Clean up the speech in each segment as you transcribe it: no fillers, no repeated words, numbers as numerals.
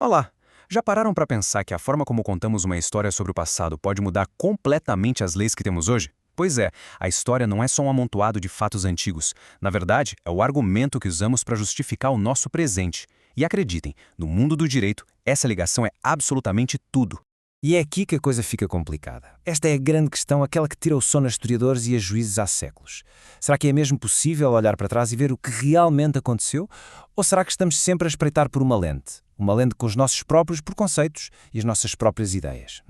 Olá! Já pararam para pensar que a forma como contamos uma história sobre o passado pode mudar completamente as leis que temos hoje? Pois é, a história não é só um amontoado de fatos antigos. Na verdade, é o argumento que usamos para justificar o nosso presente. E acreditem, no mundo do direito, essa ligação é absolutamente tudo. E é aqui que a coisa fica complicada. Esta é a grande questão, aquela que tira o sono a historiadores e a juízes há séculos. Será que é mesmo possível olhar para trás e ver o que realmente aconteceu? Ou será que estamos sempre a espreitar por uma lente? Uma lente com os nossos próprios preconceitos e as nossas próprias ideias?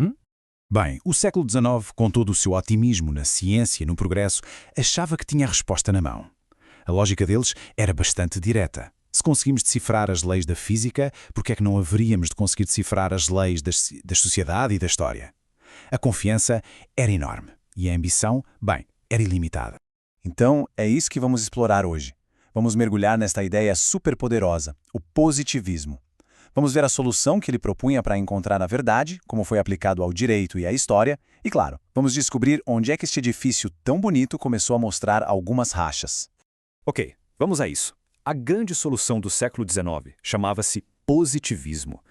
Bem, o século XIX, com todo o seu otimismo na ciência e no progresso, achava que tinha a resposta na mão. A lógica deles era bastante direta. Se conseguimos decifrar as leis da física, por que é que não haveríamos de conseguir decifrar as leis da sociedade e da história? A confiança era enorme e a ambição, bem, era ilimitada. Então, é isso que vamos explorar hoje. Vamos mergulhar nesta ideia superpoderosa, o positivismo. Vamos ver a solução que ele propunha para encontrar a verdade, como foi aplicado ao direito e à história, e, claro, vamos descobrir onde é que este edifício tão bonito começou a mostrar algumas rachas. Ok, vamos a isso. A grande solução do século XIX chamava-se positivismo.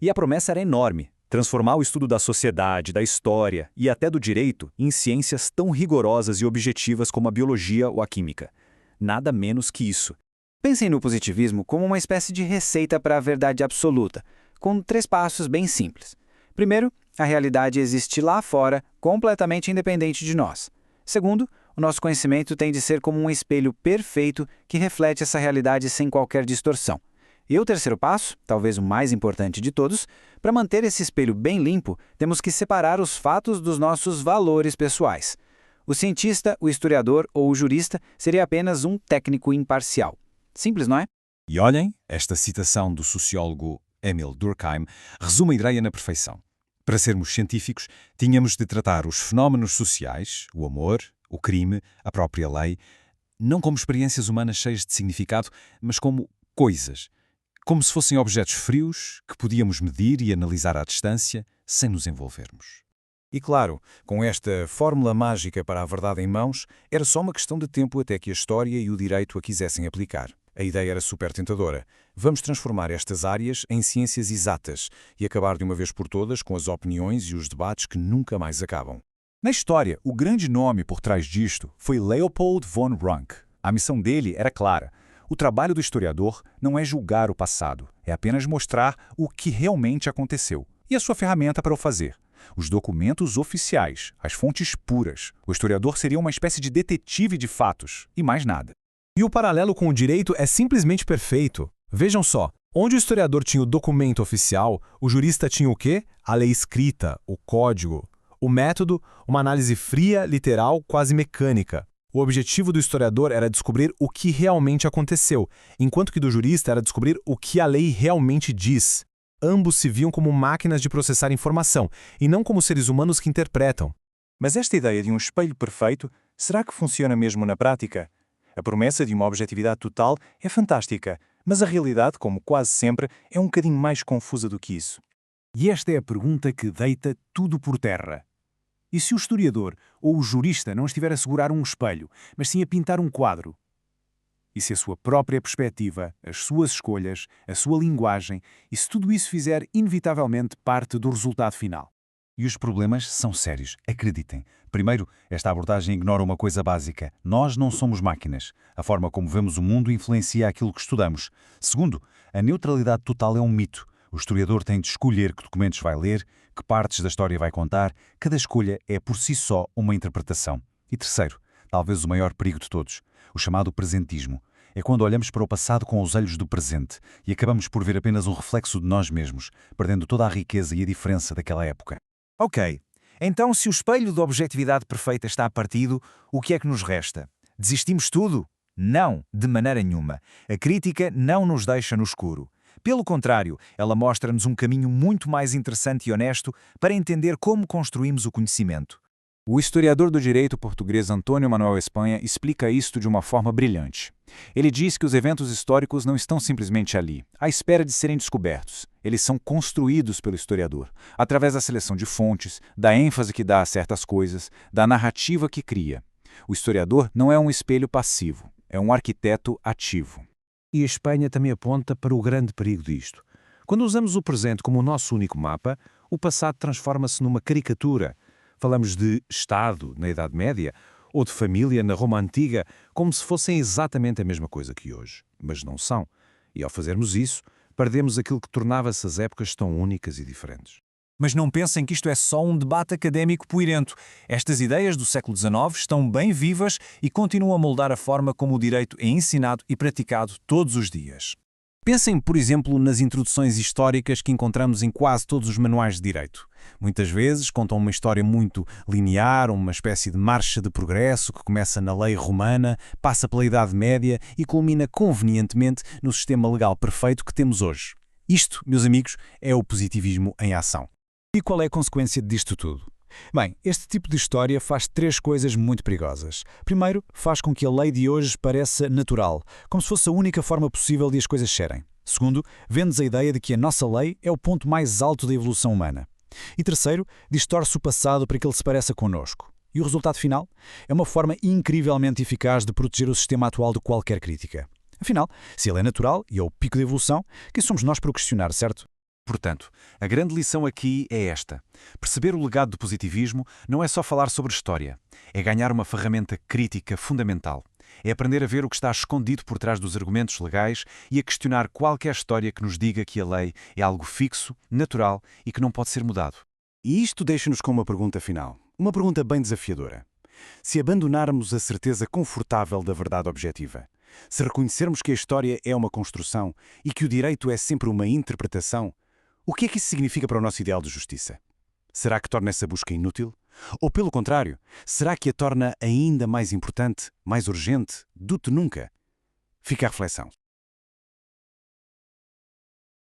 E a promessa era enorme: transformar o estudo da sociedade, da história e até do direito em ciências tão rigorosas e objetivas como a biologia ou a química. Nada menos que isso. Pensem no positivismo como uma espécie de receita para a verdade absoluta, com 3 passos bem simples. Primeiro, a realidade existe lá fora, completamente independente de nós. Segundo, o nosso conhecimento tem de ser como um espelho perfeito que reflete essa realidade sem qualquer distorção. E o terceiro passo, talvez o mais importante de todos, para manter esse espelho bem limpo, temos que separar os fatos dos nossos valores pessoais. O cientista, o historiador ou o jurista seria apenas um técnico imparcial. Simples, não é? E olhem, esta citação do sociólogo Emil Durkheim resume a ideia na perfeição. Para sermos científicos, tínhamos de tratar os fenómenos sociais, o amor, o crime, a própria lei, não como experiências humanas cheias de significado, mas como coisas, como se fossem objetos frios que podíamos medir e analisar à distância sem nos envolvermos. E claro, com esta fórmula mágica para a verdade em mãos, era só uma questão de tempo até que a história e o direito a quisessem aplicar. A ideia era super tentadora. Vamos transformar estas áreas em ciências exatas e acabar de uma vez por todas com as opiniões e os debates que nunca mais acabam. Na história, o grande nome por trás disto foi Leopold von Ranke. A missão dele era clara. O trabalho do historiador não é julgar o passado, é apenas mostrar o que realmente aconteceu. E a sua ferramenta para o fazer? Os documentos oficiais, as fontes puras. O historiador seria uma espécie de detetive de fatos, e mais nada. E o paralelo com o direito é simplesmente perfeito. Vejam só, onde o historiador tinha o documento oficial, o jurista tinha o quê? A lei escrita, o código. O método, uma análise fria, literal, quase mecânica. O objetivo do historiador era descobrir o que realmente aconteceu, enquanto que do jurista era descobrir o que a lei realmente diz. Ambos se viam como máquinas de processar informação, e não como seres humanos que interpretam. Mas esta ideia de um espelho perfeito, será que funciona mesmo na prática? A promessa de uma objetividade total é fantástica, mas a realidade, como quase sempre, é um bocadinho mais confusa do que isso. E esta é a pergunta que deita tudo por terra. E se o historiador ou o jurista não estiver a segurar um espelho, mas sim a pintar um quadro? E se a sua própria perspectiva, as suas escolhas, a sua linguagem, e se tudo isso fizer inevitavelmente parte do resultado final? E os problemas são sérios, acreditem. Primeiro, esta abordagem ignora uma coisa básica. Nós não somos máquinas. A forma como vemos o mundo influencia aquilo que estudamos. Segundo, a neutralidade total é um mito. O historiador tem de escolher que documentos vai ler, que partes da história vai contar. Cada escolha é por si só uma interpretação. E terceiro, talvez o maior perigo de todos, o chamado presentismo. É quando olhamos para o passado com os olhos do presente e acabamos por ver apenas um reflexo de nós mesmos, perdendo toda a riqueza e a diferença daquela época. Ok, então se o espelho da objetividade perfeita está partido, o que é que nos resta? Desistimos tudo? Não, de maneira nenhuma. A crítica não nos deixa no escuro. Pelo contrário, ela mostra-nos um caminho muito mais interessante e honesto para entender como construímos o conhecimento. O historiador do direito português Antônio Manuel Espanha explica isto de uma forma brilhante. Ele diz que os eventos históricos não estão simplesmente ali, à espera de serem descobertos. Eles são construídos pelo historiador, através da seleção de fontes, da ênfase que dá a certas coisas, da narrativa que cria. O historiador não é um espelho passivo, é um arquiteto ativo. E a Espanha também aponta para o grande perigo disto. Quando usamos o presente como o nosso único mapa, o passado transforma-se numa caricatura. Falamos de Estado na Idade Média ou de família na Roma Antiga, como se fossem exatamente a mesma coisa que hoje. Mas não são. E ao fazermos isso, perdemos aquilo que tornava essas épocas tão únicas e diferentes. Mas não pensem que isto é só um debate académico puerento. Estas ideias do século XIX estão bem vivas e continuam a moldar a forma como o direito é ensinado e praticado todos os dias. Pensem, por exemplo, nas introduções históricas que encontramos em quase todos os manuais de direito. Muitas vezes contam uma história muito linear, uma espécie de marcha de progresso que começa na lei romana, passa pela Idade Média e culmina convenientemente no sistema legal perfeito que temos hoje. Isto, meus amigos, é o positivismo em ação. E qual é a consequência disto tudo? Bem, este tipo de história faz três coisas muito perigosas. Primeiro, faz com que a lei de hoje pareça natural, como se fosse a única forma possível de as coisas serem. Segundo, vende-nos a ideia de que a nossa lei é o ponto mais alto da evolução humana. E terceiro, distorce o passado para que ele se pareça connosco. E o resultado final? É uma forma incrivelmente eficaz de proteger o sistema atual de qualquer crítica. Afinal, se ele é natural e é o pico da evolução, quem somos nós para o questionar, certo? Portanto, a grande lição aqui é esta. Perceber o legado do positivismo não é só falar sobre história. É ganhar uma ferramenta crítica fundamental. É aprender a ver o que está escondido por trás dos argumentos legais e a questionar qualquer história que nos diga que a lei é algo fixo, natural e que não pode ser mudado. E isto deixa-nos com uma pergunta final. Uma pergunta bem desafiadora. Se abandonarmos a certeza confortável da verdade objetiva, se reconhecermos que a história é uma construção e que o direito é sempre uma interpretação, o que é que isso significa para o nosso ideal de justiça? Será que torna essa busca inútil? Ou, pelo contrário, será que a torna ainda mais importante, mais urgente, do que nunca? Fica a reflexão.